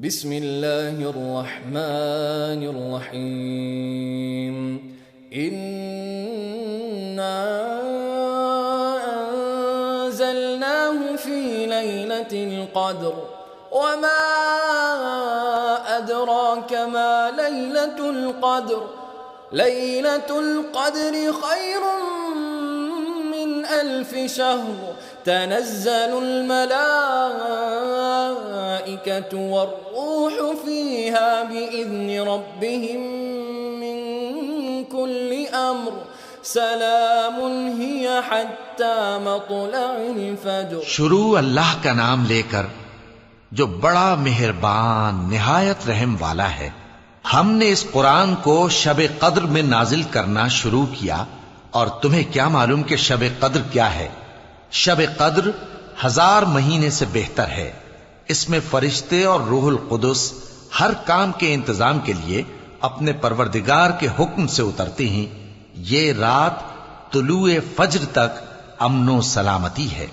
बिस्मिल्लाहिर्रहमानिर्रहीम। इन्ना अंज़लनाहु फ़ी लैलतिल क़द्र वमा अदराक मा लैलतुल क़द्र लैलतुल क़द्रि खैरुम मिन अल्फ़ि शहर तनज़्ज़लुल मलाइकतु वर्रूहु फ़ीहा बिइज़्नि रब्बिहिम मिन कुल्लि अम्र सलामुन हिय हत्ता मत्लइल फ़ज्र। शुरू अल्लाह का नाम लेकर जो बड़ा मेहरबान निहायत रहम वाला है। हमने इस कुरान को शब कद्र में नाजिल करना शुरू किया और तुम्हें क्या मालूम कि शब कद्र क्या है? शब कद्र 1000 महीने से बेहतर है। इसमें फरिश्ते और रूहुल कुदस हर काम के इंतजाम के लिए अपने परवरदिगार के हुक्म से उतरती हैं। ये रात तुलुए फज्र तक अमनो सलामती है।